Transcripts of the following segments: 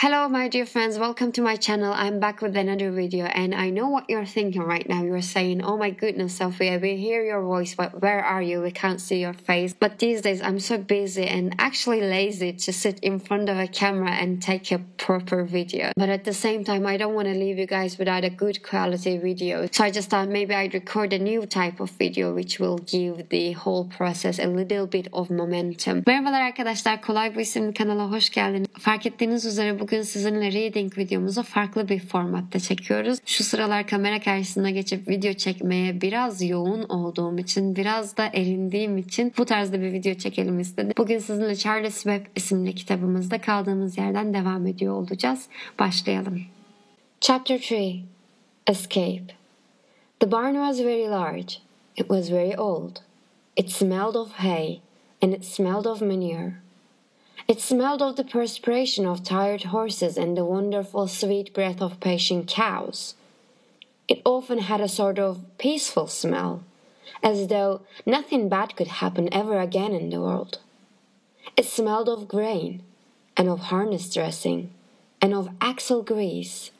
Hello my dear friends, welcome to my channel. I'm back with another video and I know what you're thinking right now. You're saying, oh my goodness Sophia, we hear your voice but where are you? We can't see your face. But these days I'm so busy and actually lazy to sit in front of a camera and take a proper video. But at the same time I don't want to leave you guys without a good quality video. So I just thought maybe I'd record a new type of video which will give the whole process a little bit of momentum. Merhabalar arkadaşlar, Kolay Bu isimli kanala hoş geldiniz. Fark ettiğiniz üzere bugün sizinle reading videomuzu farklı bir formatta çekiyoruz. Şu sıralar kamera karşısına geçip video çekmeye biraz yoğun olduğum için, biraz da erindiğim için bu tarzda bir video çekelim istedim. Bugün sizinle Charles Webb isimli kitabımızda kaldığımız yerden devam ediyor olacağız. Başlayalım. Chapter 3. Escape. The barn was very large. It was very old. It smelled of hay and it smelled of manure. It smelled of the perspiration of tired horses and the wonderful sweet breath of patient cows. It often had a sort of peaceful smell, as though nothing bad could happen ever again in the world. It smelled of grain, and of harness dressing, and of axle grease,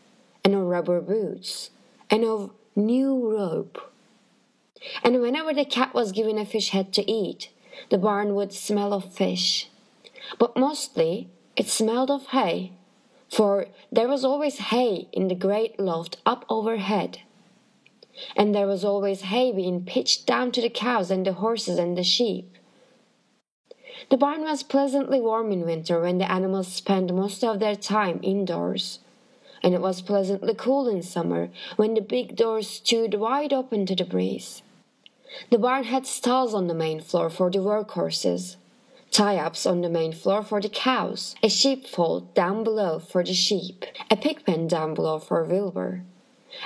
and of rubber boots, and of new rope. And whenever the cat was given a fish head to eat, the barn would smell of fish. But mostly it smelled of hay, for there was always hay in the great loft up overhead. And there was always hay being pitched down to the cows and the horses and the sheep. The barn was pleasantly warm in winter when the animals spent most of their time indoors. And it was pleasantly cool in summer when the big doors stood wide open to the breeze. The barn had stalls on the main floor for the workhorses, tie-ups on the main floor for the cows, a sheepfold down below for the sheep, a pig pen down below for Wilbur.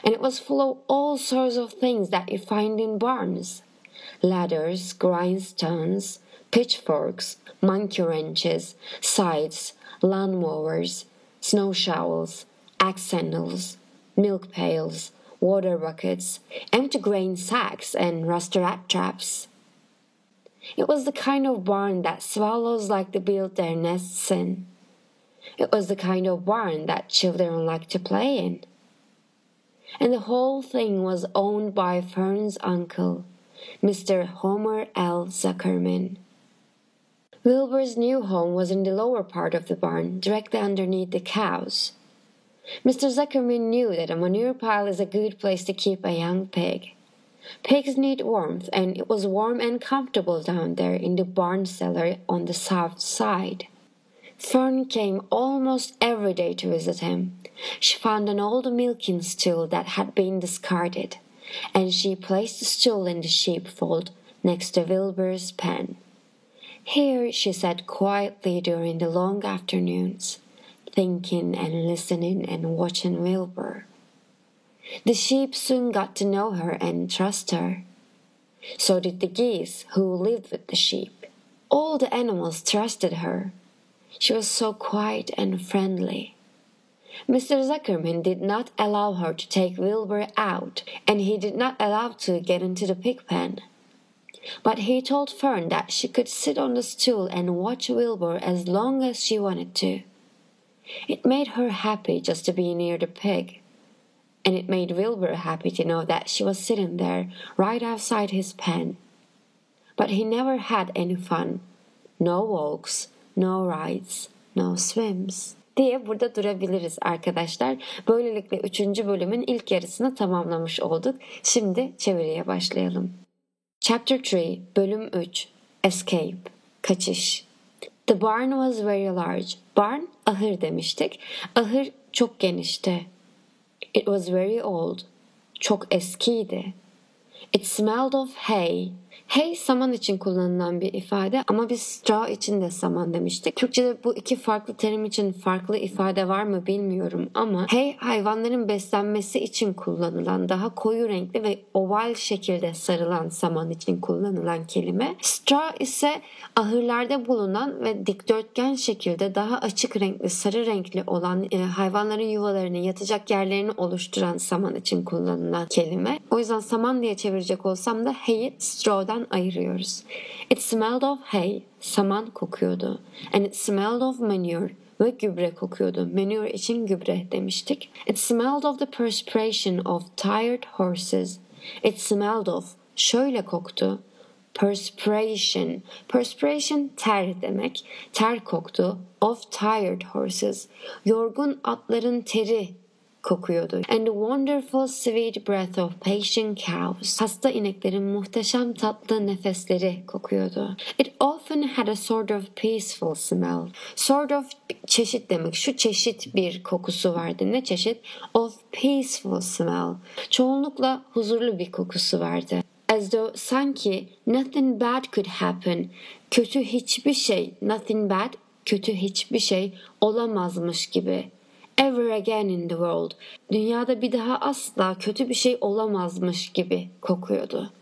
And it was full of all sorts of things that you find in barns: ladders, grindstones, pitchforks, monkey wrenches, scythes, lawnmowers, snow shovels, axe handles, milk pails, water buckets, empty grain sacks, and rust rat traps. It was the kind of barn that swallows like to build their nests in. It was the kind of barn that children like to play in. And the whole thing was owned by Fern's uncle, Mr. Homer L. Zuckerman. Wilbur's new home was in the lower part of the barn, directly underneath the cows. Mr. Zuckerman knew that a manure pile is a good place to keep a young pig. Pigs need warmth, and it was warm and comfortable down there in the barn cellar on the south side. Fern came almost every day to visit him. She found an old milking stool that had been discarded, and she placed the stool in the sheepfold next to Wilbur's pen. Here she sat quietly during the long afternoons, thinking and listening and watching Wilbur. The sheep soon got to know her and trust her. So did the geese who lived with the sheep. All the animals trusted her. She was so quiet and friendly. Mr. Zuckerman did not allow her to take Wilbur out, and he did not allow to get into the pig pen. But he told Fern that she could sit on the stool and watch Wilbur as long as she wanted to. It made her happy just to be near the pig. And it made Wilbur happy to know that she was sitting there right outside his pen. But he never had any fun. No walks, no rides, no swims. Diye burada durabiliriz arkadaşlar. Böylelikle 3. bölümün ilk yarısını tamamlamış olduk. Şimdi çeviriye başlayalım. Chapter 3, bölüm 3. Escape, kaçış. The barn was very large. Barn, ahır demiştik. Ahır çok genişti. It was very old. Çok eskiydi. It smelled of hay. Hay saman için kullanılan bir ifade ama biz straw için de saman demiştik. Türkçe'de bu iki farklı terim için farklı ifade var mı bilmiyorum ama hay hayvanların beslenmesi için kullanılan, daha koyu renkli ve oval şekilde sarılan saman için kullanılan kelime. Straw ise ahırlarda bulunan ve dikdörtgen şekilde daha açık renkli, sarı renkli olan hayvanların yuvalarını, yatacak yerlerini oluşturan saman için kullanılan kelime. O yüzden saman diye çevirecek olsam da hay'i straw'dan ayırıyoruz. It smelled of hay, saman kokuyordu. And it smelled of manure, ve gübre kokuyordu. Manure için gübre demiştik. It smelled of the perspiration of tired horses. It smelled of şöyle koktu. Perspiration. Perspiration ter demek. Ter koktu. Of tired horses. Yorgun atların teri kokuyordu. And the wonderful sweet breath of patient cows. Hasta ineklerin muhteşem tatlı nefesleri kokuyordu. It often had a sort of peaceful smell. Sort of çeşit demek. Şu çeşit bir kokusu vardı. Ne çeşit? Of peaceful smell. Çoğunlukla huzurlu bir kokusu vardı. As though sanki nothing bad could happen. Kötü hiçbir şey, nothing bad, kötü hiçbir şey olamazmış gibi. Ever again in the world. Dünyada bir daha asla kötü bir şey olamazmış gibi kokuyordu.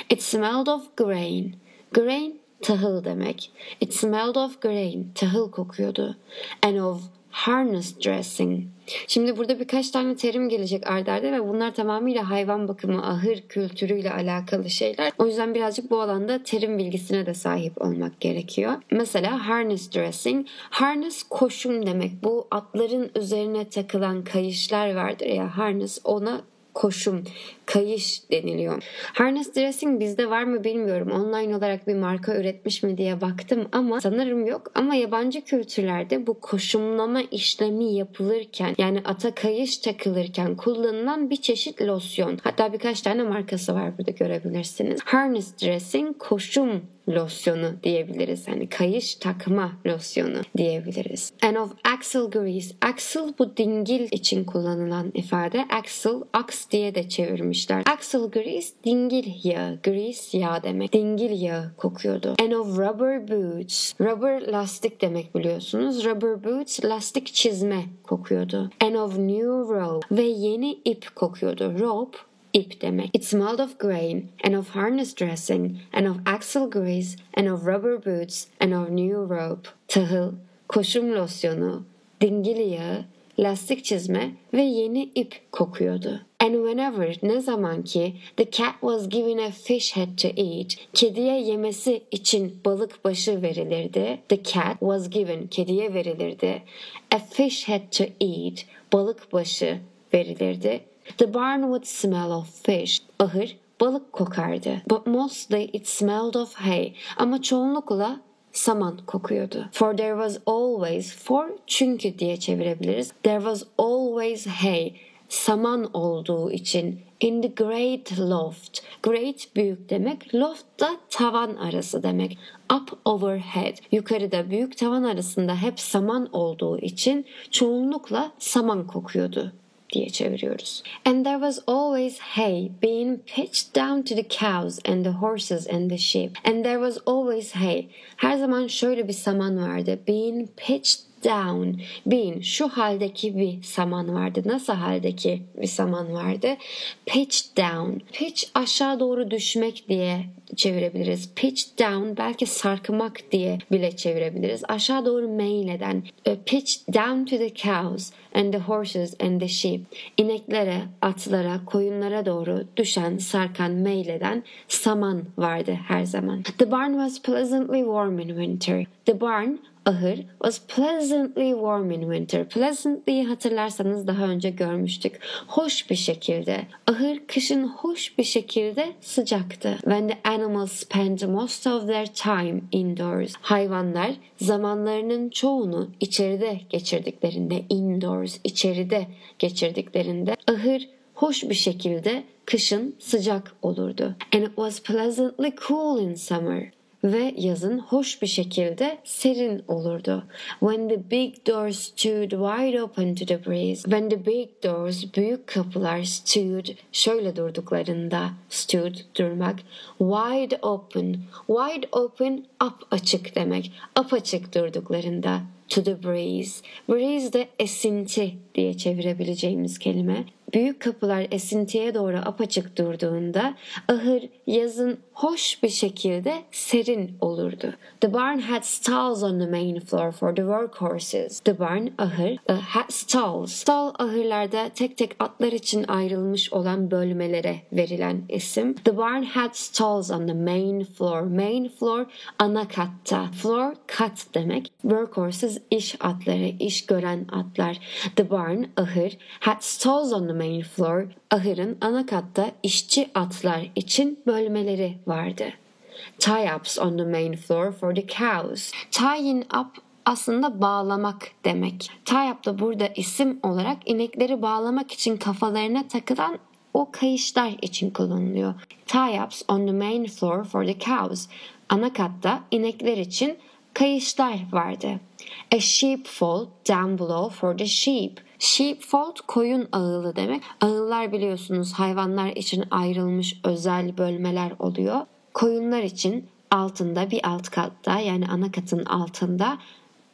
It smelled of grain. Grain tahıl demek. It smelled of grain. Tahıl kokuyordu. And of harness dressing. Şimdi burada birkaç tane terim gelecek ard arda ve bunlar tamamıyla hayvan bakımı, ahır kültürüyle alakalı şeyler. O yüzden birazcık bu alanda terim bilgisine de sahip olmak gerekiyor. Mesela harness dressing. Harness koşum demek. Bu atların üzerine takılan kayışlar vardır ya, harness, ona koşum, kayış deniliyor. Harness dressing bizde var mı bilmiyorum. Online olarak bir marka üretmiş mi diye baktım ama sanırım yok. Ama yabancı kültürlerde bu koşumlama işlemi yapılırken, yani ata kayış takılırken kullanılan bir çeşit losyon. Hatta birkaç tane markası var, burada görebilirsiniz. Harness dressing, koşum losyonu diyebiliriz. Yani kayış takma losyonu diyebiliriz. And of axle grease. Axle bu dingil için kullanılan ifade. Axle, aks diye de çevirmişler. Axle grease, dingil yağı. Grease yağ demek. Dingil yağı kokuyordu. And of rubber boots. Rubber lastik demek biliyorsunuz. Rubber boots, lastik çizme kokuyordu. And of new rope. Ve yeni ip kokuyordu. Rope, ip demek. It smelled of grain and of harness dressing and of axle grease and of rubber boots and of new rope. Tahıl, koşum losyonu, dingil yağı, lastik çizme ve yeni ip kokuyordu. And whenever, ne zaman ki the cat was given a fish head to eat, kediye yemesi için balık başı verilirdi. The cat was given, kediye verilirdi. A fish head to eat, balık başı verilirdi. The barn would smell of fish. Ahır balık kokardı. But mostly it smelled of hay. Ama çoğunlukla saman kokuyordu. For there was always, for çünkü diye çevirebiliriz. There was always hay. Saman olduğu için. In the great loft. Great büyük demek. Loft da tavan arası demek. Up overhead. Yukarıda büyük tavan arasında hep saman olduğu için çoğunlukla saman kokuyordu diye çeviriyoruz. And there was always hay being pitched down to the cows and the horses and the sheep. And there was always hay. Her zaman şöyle bir saman vardı. Being pitched down. Being, şu haldeki bir saman vardı. Nasıl haldeki bir saman vardı? Pitched down. Pitch aşağı doğru düşmek diye çevirebiliriz. Pitch down belki sarkmak diye bile çevirebiliriz. Aşağı doğru meyleden. Pitched down to the cows and the horses and the sheep. İneklere, atlara, koyunlara doğru düşen, sarkan, meyleden saman vardı her zaman. The barn was pleasantly warm in winter. The barn, ahır, was pleasantly warm in winter. Pleasantly'yi hatırlarsanız daha önce görmüştük. Hoş bir şekilde. Ahır kışın hoş bir şekilde sıcaktı. When the animals spent most of their time indoors. Hayvanlar zamanlarının çoğunu içeride geçirdiklerinde, indoors, içeride geçirdiklerinde, ahır hoş bir şekilde kışın sıcak olurdu. And it was pleasantly cool in summer. Ve yazın hoş bir şekilde serin olurdu. When the big doors stood wide open to the breeze. When the big doors, büyük kapılar stood, şöyle durduklarında, stood, durmak. Wide open. Wide open, açık demek. Apaçık durduklarında. To the breeze. Breeze de esinti diye çevirebileceğimiz kelime. Büyük kapılar esintiye doğru apaçık durduğunda ahır yazın hoş bir şekilde serin olurdu. The barn had stalls on the main floor for the workhorses. The barn, ahır, had stalls. Stall, ahırlarda tek tek atlar için ayrılmış olan bölmelere verilen isim. The barn had stalls on the main floor. Main floor, ana katta. Floor, kat demek. Workhorses, iş atları, iş gören atlar. The barn, ahır, had stalls on the main floor. Ahırın ana katta işçi atlar için bölmeleri vardı. Tie-ups on the main floor for the cows. Tying up aslında bağlamak demek. Tie-up da burada isim olarak inekleri bağlamak için kafalarına takılan o kayışlar için kullanılıyor. Tie-ups on the main floor for the cows. Ana katta inekler için kayışlar vardı. A sheepfold down below for the sheep. Sheepfold koyun ağılı demek. Ağıllar biliyorsunuz hayvanlar için ayrılmış özel bölmeler oluyor. Koyunlar için altında bir alt katta yani ana katın altında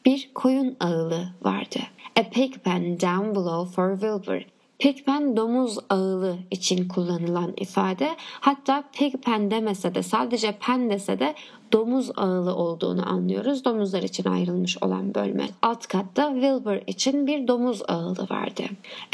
bir koyun ağılı vardı. A pig pen down below for Wilbur. Pig pen domuz ağılı için kullanılan ifade. Hatta pig pen demese de sadece pen dese de domuz ağılı olduğunu anlıyoruz. Domuzlar için ayrılmış olan bölme. Alt katta Wilbur için bir domuz ağılı vardı.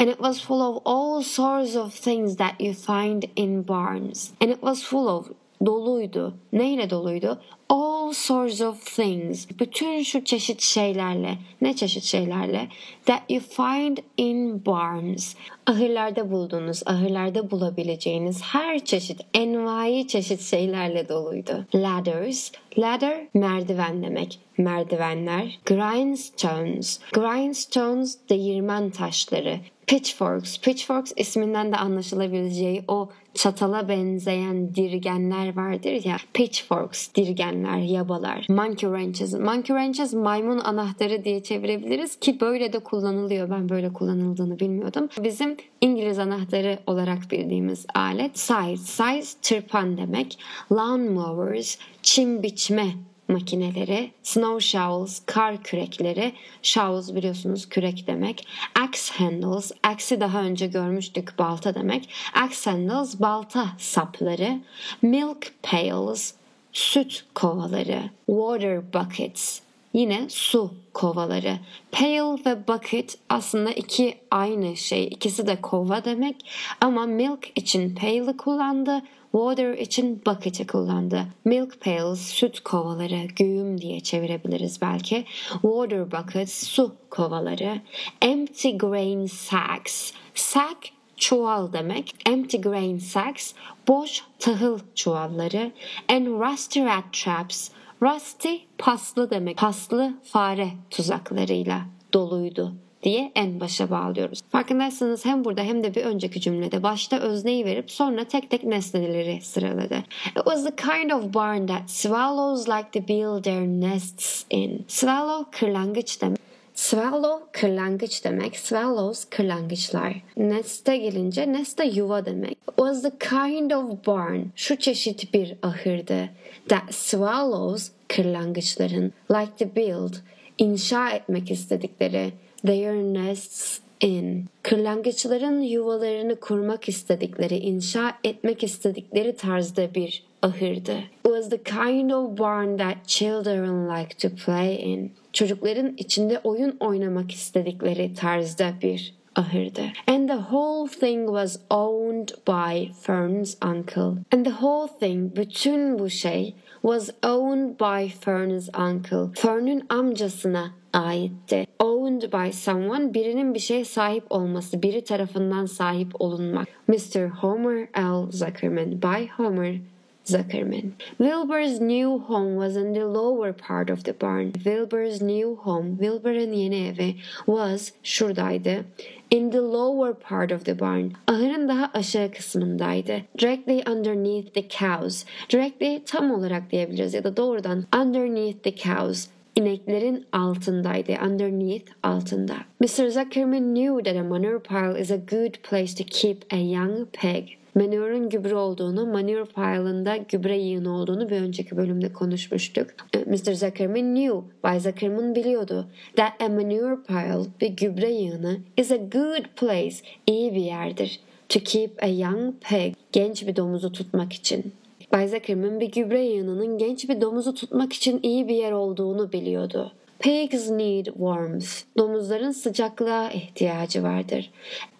And it was full of all sorts of things that you find in barns. And it was full of doluydu. Neyle doluydu? All sorts of things. Bütün şu çeşit şeylerle. Ne çeşit şeylerle? That you find in barns. Ahırlarda bulduğunuz, ahırlarda bulabileceğiniz her çeşit, envai çeşit şeylerle doluydu. Ladders. Ladder, merdiven demek. Merdivenler. Grindstones. Grindstones, değirmen taşları. Pitchforks. Pitchforks isminden de anlaşılabileceği o çatala benzeyen dirgenler vardır ya. Pitchforks, dirgenler, yabalar. Monkey wrenches. Monkey wrenches maymun anahtarı diye çevirebiliriz ki böyle de kullanılıyor. Ben böyle kullanıldığını bilmiyordum. Bizim İngiliz anahtarı olarak bildiğimiz alet. Scythe. Scythe tırpan demek. Lawnmowers, çim biçme makineleri, snow shovels, kar kürekleri, shovels biliyorsunuz kürek demek, axe handles, axe'i daha önce görmüştük balta demek, axe handles, balta sapları, milk pails, süt kovaları, water buckets, yine su kovaları. Pail ve bucket aslında iki aynı şey. İkisi de kova demek ama milk için pail'i kullandı. Water için bucket'i kullandı. Milk pails, süt kovaları, güğüm diye çevirebiliriz belki. Water buckets, su kovaları. Empty grain sacks. Sack, çuval demek. Empty grain sacks, boş tahıl çuvalları. And rusty rat traps. Rusty, paslı demek. Paslı fare tuzaklarıyla doluydu diye en başa bağlıyoruz. Farkındaysanız hem burada hem de bir önceki cümlede başta özneyi verip sonra tek tek nesneleri sıraladı. It was the kind of barn that swallows like to build their nests in. Swallow kırlangıç demek. Swallow kırlangıç demek. Swallows kırlangıçlar. Nest'e gelince nest de yuva demek. It was the kind of barn. Şu çeşit bir ahırdı. That swallows kırlangıçların like to build inşa etmek istedikleri their nests in. Kırlangıçların yuvalarını kurmak istedikleri, inşa etmek istedikleri tarzda bir ahırdı. It was the kind of barn that children like to play in. Çocukların içinde oyun oynamak istedikleri tarzda bir ahırdı. And the whole thing was owned by Fern's uncle. And the whole thing, bütün bu şey was owned by Fern's uncle. Fern'ün amcasına aitti. Owned by someone, birinin bir şeye sahip olması, biri tarafından sahip olunmak. Mr. Homer L. Zuckerman, by Homer Zuckerman. Wilbur's new home was in the lower part of the barn. Wilbur's new home, Wilbur'ın yeni evi, was, şuradaydı, in the lower part of the barn. Ahırın daha aşağı kısmındaydı. Directly underneath the cows. Directly tam olarak diyebiliriz ya da doğrudan underneath the cows. İneklerin altındaydı. Underneath, altında. Mr. Zuckerman knew that a manure pile is a good place to keep a young pig. Manure'un gübre olduğunu, manure pile'ın da gübre yığını olduğunu bir önceki bölümde konuşmuştuk. Mr. Zuckerman knew, Bay Zuckerman biliyordu. That a manure pile, bir gübre yığını, is a good place, iyi bir yerdir. To keep a young pig, genç bir domuzu tutmak için. Bay Zuckerman bir gübre yığınının genç bir domuzu tutmak için iyi bir yer olduğunu biliyordu. Pigs need warmth. Domuzların sıcaklığa ihtiyacı vardır.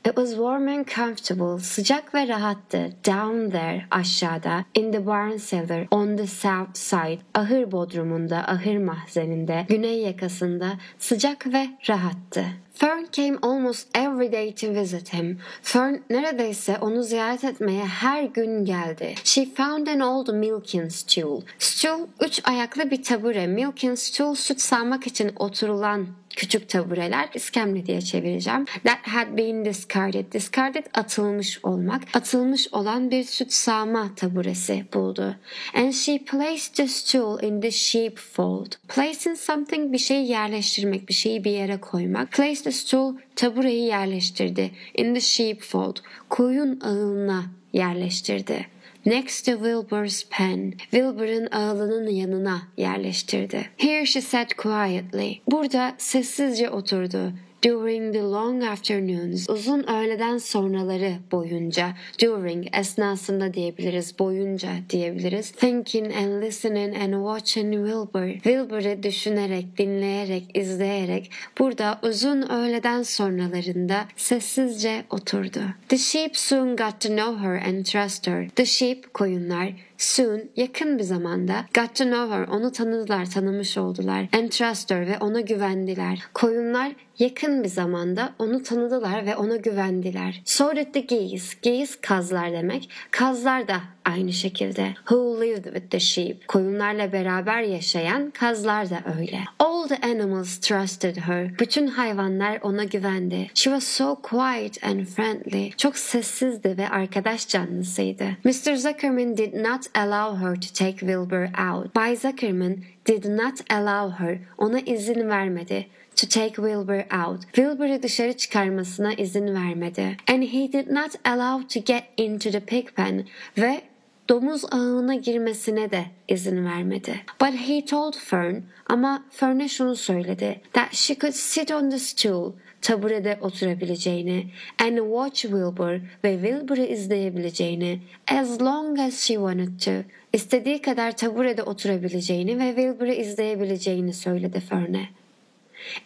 It was warm and comfortable. Sıcak ve rahattı. Down there, aşağıda. In the barn cellar, on the south side. Ahır bodrumunda, ahır mahzeninde, güney yakasında sıcak ve rahattı. Fern came almost every day to visit him. Fern neredeyse onu ziyaret etmeye her gün geldi. She found an old milking stool. Stool, 3 ayaklı bir tabure. Milking stool, süt sağmak için oturulan küçük tabureler, iskemle diye çevireceğim. That had been discarded. Discarded, atılmış olmak. Atılmış olan bir süt sağma taburesi buldu. And she placed the stool in the sheepfold. Placing something, bir şeyi yerleştirmek, bir şeyi bir yere koymak. Place the stool, tabureyi yerleştirdi. In the sheepfold, koyun ağılına yerleştirdi. Next to Wilbur's pen. Wilbur'ın ağılının yanına yerleştirdi. Here she sat quietly. Burada sessizce oturdu. During the long afternoons. Uzun öğleden sonraları boyunca. During, esnasında diyebiliriz, boyunca diyebiliriz. Thinking and listening and watching Wilbur. Wilbur'ı düşünerek, dinleyerek, izleyerek burada uzun öğleden sonralarında sessizce oturdu. The sheep soon got to know her and trust her. The sheep, koyunlar, soon, yakın bir zamanda, got to know her, onu tanıdılar, tanımış oldular. And trust her, ve ona güvendiler. Koyunlar yakın bir zamanda onu tanıdılar ve ona güvendiler. So did the geese. Geese, kazlar demek. Kazlar da aynı şekilde. Who lived with the sheep. Koyunlarla beraber yaşayan kazlar da öyle. All the animals trusted her. Bütün hayvanlar ona güvendi. She was so quiet and friendly. Çok sessizdi ve arkadaş canlısıydı. Mr. Zuckerman did not allow her to take Wilbur out. Bay Zuckerman did not allow her. Ona izin vermedi. To take Wilbur out. Wilbur'ı dışarı çıkarmasına izin vermedi. And he did not allow to get into the pig pen. Ve domuz ağına girmesine de izin vermedi. But he told Fern, ama Fern'e şunu söyledi. That she could sit on the stool, taburede oturabileceğini, and watch Wilbur, ve Wilbur'ı izleyebileceğini, as long as she wanted to. İstediği kadar taburede oturabileceğini ve Wilbur'ı izleyebileceğini söyledi Fern'e.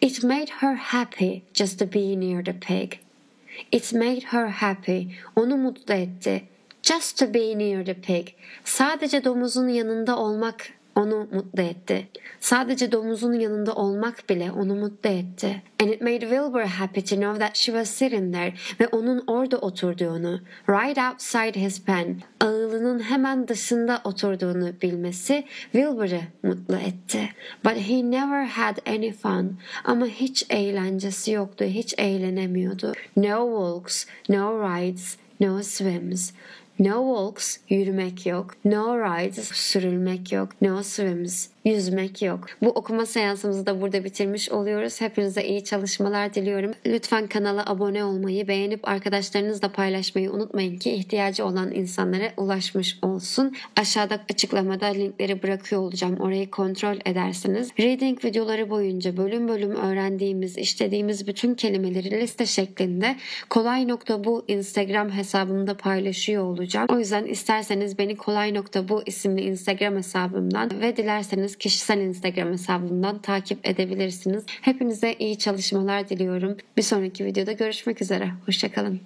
It made her happy just to be near the pig. It made her happy. Onu mutlu etti. Just to be near the pig. Sadece domuzun yanında olmak onu mutlu etti. Sadece domuzun yanında olmak bile onu mutlu etti. And it made Wilbur happy to know that she was sitting there, ve onun orada oturduğunu, right outside his pen, ağılının hemen dışında oturduğunu bilmesi Wilbur'ı mutlu etti. But he never had any fun. Ama hiç eğlencesi yoktu, hiç eğlenemiyordu. No walks, no rides, no swims. No walks, yürümek yok. No rides, sürülmek yok. No swims, yüzmek yok. Bu okuma seansımızı da burada bitirmiş oluyoruz. Hepinize iyi çalışmalar diliyorum. Lütfen kanala abone olmayı, beğenip arkadaşlarınızla paylaşmayı unutmayın ki ihtiyacı olan insanlara ulaşmış olsun. Aşağıda açıklamada linkleri bırakıyor olacağım. Orayı kontrol edersiniz. Reading videoları boyunca bölüm bölüm öğrendiğimiz, işlediğimiz bütün kelimeleri liste şeklinde kolay.bu Instagram hesabımda paylaşıyor olacağım. O yüzden isterseniz beni kolay.bu isimli Instagram hesabımdan ve dilerseniz kişisel Instagram hesabımdan takip edebilirsiniz. Hepinize iyi çalışmalar diliyorum. Bir sonraki videoda görüşmek üzere. Hoşça kalın.